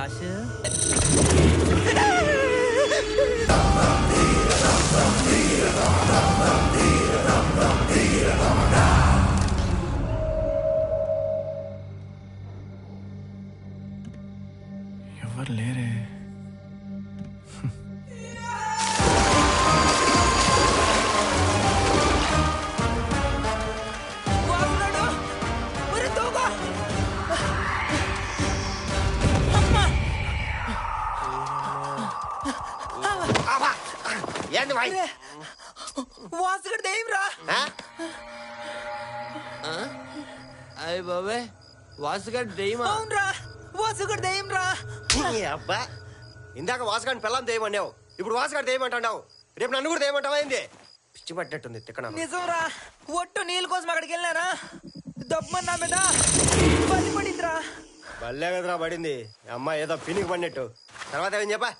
వాసు ఎవరు లేరే. ఏంది భాయ్ వాసుగడు దెయ్యం రా. అయ్య బాబే వాసుగాడు దెయ్యమా? అవునరా వాసుగడు దెయ్యం రా. అబ్బా ఇందాక వాసుగాడిని పిల్లని దెయ్యమన్నావు, ఇప్పుడు వాసుగాడు దెయ్యమంటున్నావు, రేపు నన్ను కూడా దెయ్యమంటావా ఏంది? పిచ్చి పట్టినట్టుంది తిక్కన. నిజం రా, ఒట్టు నీళ్ళ కోసం అక్కడికి వెళ్ళానా దబ్బమని నా మీద బలి పడిందిరా. భలే కదరా పడింది, అమ్మ ఏదో పినికి పడినట్టు. తర్వాత ఏం చెప్పా?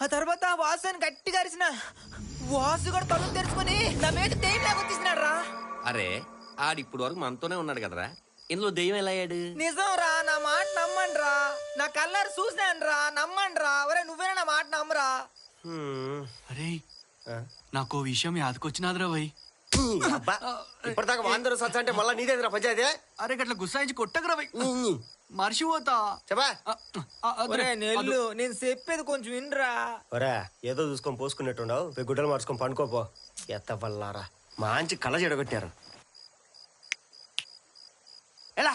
ఆ తర్వాత వాసు అని గట్టిగా అరిసిన వాసుగడు తలుపు తెరుచుకొని నా మీద దెయ్యం లాగా వచ్చేసినాడు రా. అరే ఆడిప్పుడు వరకు మనతోనే ఉన్నాడు కదరా, ఇందులో దెయ్యం ఎలా అయ్యాడు? నిజం రా, నా మాట నమ్మండి రా, నా కళ్ళారు చూసినాను రా, నమ్మండి రా. ఒరే నువ్వేనా నా మాట నమ్మరా? అరే నాకు విషయం యాదకొచ్చినాదిరా భయ్. అబ్బా ఇప్పటిదాకా వాందరూ సచ్చ అంటే మళ్ళా నీదేంద్రా పంచాయతీ? అరే గట్ల గుస్సాయించి కొట్టకరా భయ్, మర్చిపోతా. చెప్పా ఒరే నెల్లు నేను చెప్పేది కొంచెం వినరా. ఒరే ఏదో చూసుకొని పోసుకున్నట్టుండవు, గుడ్డలు మార్చుకొని పండుకోపో. ఎత్తవల్లారా మంచి కళ చెడగొట్టారు. ఎలా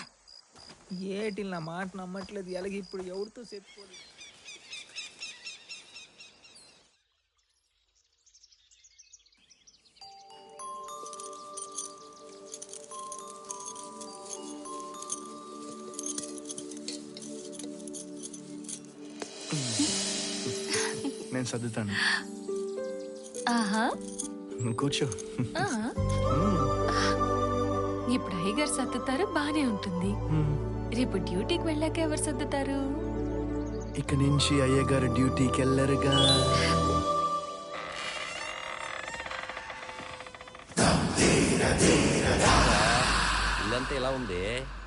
ఏటి నా మాట నమ్మట్లేదు, ఎలాగ ఇప్పుడు ఎవరితో చెప్పుకోలేదు. నేను సర్దుతాను. ఆహా నువ్వు కూర్చో. ఇప్పుడు అయ్యగారు సర్దుతారు, బానే ఉంటుంది. రేపు డ్యూటీకి వెళ్ళాక ఎవరు సర్దుతారు? ఇక నుంచి అయ్యగారు డ్యూటీకి వెళ్ళరుగా. ఇల్లంతా ఇలా ఉంది.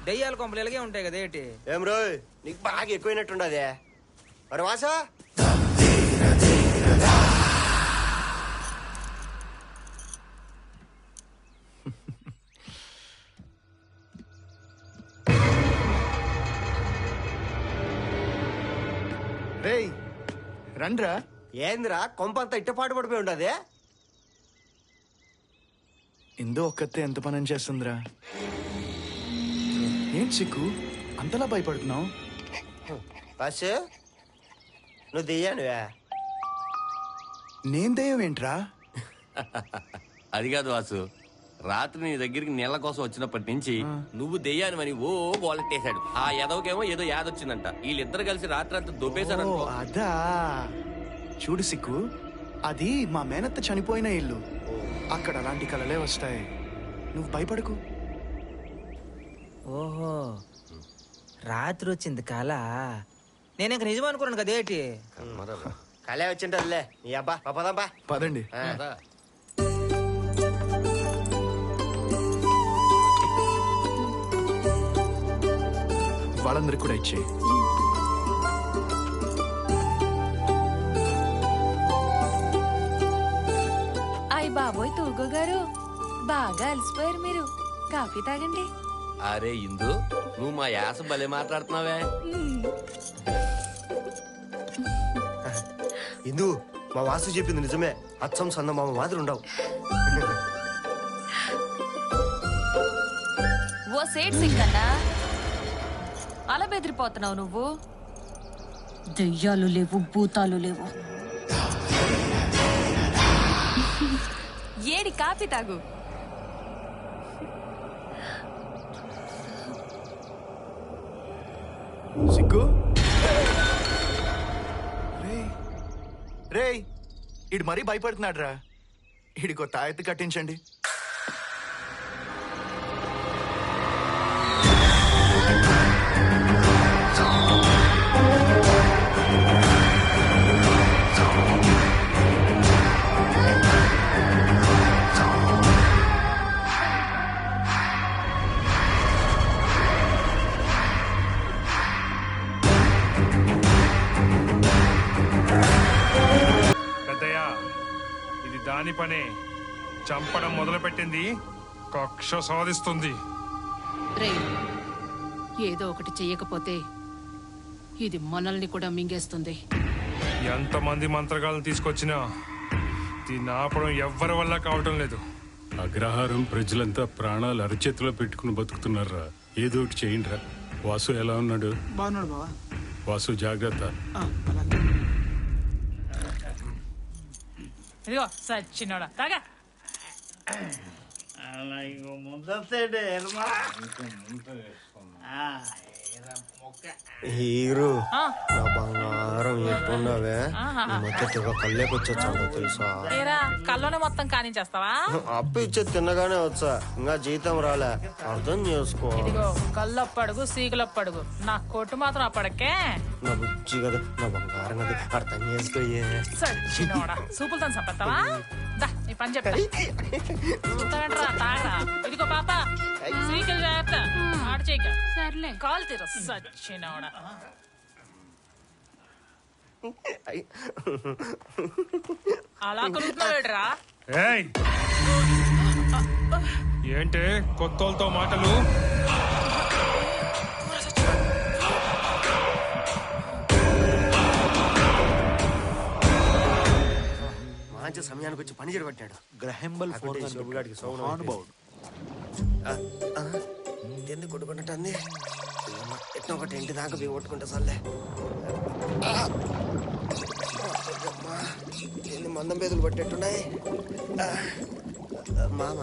దయ్యాల కొంపలు ఇలాగే ఉంటాయి కదా ఏంటి? ఏం రోయ్ నీకు బాగా ఎక్కువైనట్టుండదే. మరి వాసా రేయ్ రండ్రా. ఏందిరా కొంపంతా ఇట్టపాటు పడిపోయి ఉండదే? ఇందో ఒక్కతే ఎంత పని చేస్తుందిరా. ఏంటి సిక్కు అంతలా భయపడుతున్నావు? వాసు నువ్వు దియ్యానువే? నేను దయ్యం ఏంట్రా? అది కాదు వాసు, రాత్రి నీ దగ్గరికి నీళ్ళ కోసం వచ్చినప్పటి నుంచి నువ్వు దెయ్యానివని ఓ గోలెట్టేశాడు. ఆ ఎదవకేమో ఏదో యాదొచ్చిందంట, వీళ్ళిద్దరు కలిసి రాత్రి అంతా దొబ్బేశారు. ఓ, అదా. చూడు సిక్కు, అది మా మేనత్త చనిపోయిన ఇల్లు. అక్కడ అలాంటి కలలే వస్తాయి, నువ్వు భయపడకు. ఓహో రాత్రి వచ్చింది కళ, నేను ఇంక నిజం అనుకున్నాను కదా ఏంటి? కలే వచ్చింటదిలే నీ అబ్బా. పదంబా పదండి. వాళ్ళందరికి కూడా ఇచ్చేయి. అయ్ బాబోయ్ తూర్గో గారు, బాగా అలసిపోయారు మీరు. కాఫీ తాగండి. అరే ఇందు, నువ్వు మా యాస భలే మాట్లాడుతున్నావే. ఇందు మా వాసు చెప్పింది నిజమే, అచ్చం సన్న మామ మాదిరి ఉండవు. ఓ సేట్ సింగన్నా, అలా బెదిరిపోతున్నావు నువ్వు? దెయ్యాలు లేవు, భూతాలు లేవు. ఏడి కాఫీ తాగు. సిగ్గు రేయ్ ఇడు మరీ భయపడుతున్నాడు రా. ఇడికో తాయెత్తు కట్టించండి. పని. చంపడం మొదలుపెట్టింది కక్ష సాధిస్తుంది. రేయ్, ఏదో ఒకటి చెయ్యకపోతే ఇది మనల్ని కూడా మింగేస్తుంది. ఎంతమంది మంత్రగాళ్ళని తీసుకొచ్చినా దీన్ని ఆపడం ఎవ్వరి వల్ల కావటం లేదు. అగ్రహారం ప్రజలంతా ప్రాణాలు అరచేతిలో పెట్టుకుని బతుకుతున్నారా. ఏదో ఒకటి చేయండిరా. వాసు ఎలా ఉన్నాడు? బాగున్నాడు బావా. వాసు జాగ్రత్త. ఇదిగో సచ్చినోడా తాగా. హీరో నా బంగారం ఎట్టుండవే ఈ మధ్య తెగ కళ్ళేకొచ్చొచ్చాడు తెలుసా. ఏరా కల్లోనే మొత్తం కానించేస్తావా? అప్పు ఇచ్చే తిన్నగానే వచ్చా, ఇంకా జీతం రాలే. అర్థం చేసుకో. ఇదిగో కళ్ళొప్పడుగు సీకులొప్పడుగు, నా కొట్టు మాత్రం అప్పటికే. నా బుజ్జి కదా, నా బంగారం కదా, అర్థం చేసుకోయే. సచ్చినోడా సూపులతో చంపేస్తావా? దా నీ పని చెప్తా. చూస్తావేంట్రా తాగరా. ఇదిగో పాప సీకులు జాగ్రత్త, ఆడు చేయక. సర్లే. కాలు తీరు సచ్చినోడా. అలా కొనుక్కున్నాడురా. ఏయ్, ఏంటే కొత్తోళ్ళతో మాటలు? మంచి సమయానికి వచ్చి పని చెడబట్టాడు. గ్రహంబల్ ఎందుకు కొట్టుకుంటుంది? ఎట్లా ఒకటి ఇంటి దాకా బియ్య కొట్టుకుంటా సర్లే. ఎన్ని మందం బేదులు పట్టేట్టున్నాయి. మామ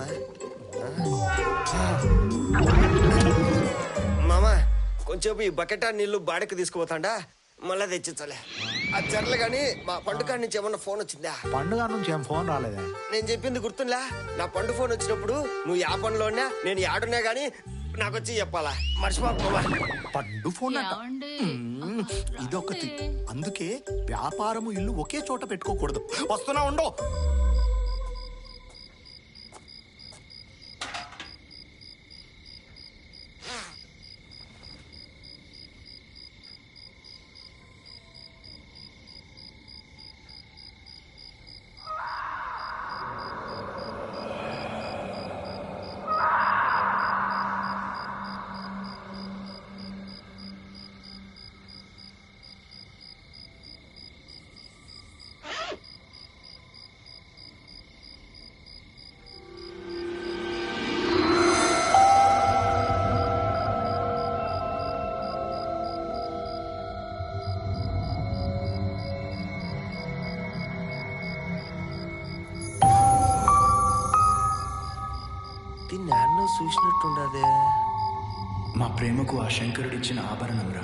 మామ కొంచెం ఈ బకెట్ నీళ్లు బాడెక్కి తీసుకుపోతాండా, మళ్ళా తెచ్చించాలే. అది చర్లే గాని మా పండుగ నుంచి ఏమన్నా ఫోన్ వచ్చిందా? పండుగ నుంచి ఏం ఫోన్ రాలేదా? నేను చెప్పింది గుర్తుందా? నా పండు ఫోన్ వచ్చినప్పుడు నువ్వు యా పనిలో ఉన్నా నేను యాడున్నా గానీ నాకు వచ్చి చెప్పాలా, మర్చిపోకపోవా. పండు ఫోన్ అంట. ఇదొకటి. అందుకే వ్యాపారము ఇల్లు ఒకే చోట పెట్టుకోకూడదు. వస్తున్నా ఉండో. నాన్న చూసినట్టుండదే. మా ప్రేమకు ఆ శంకరుడిచ్చిన ఆభరణంరా.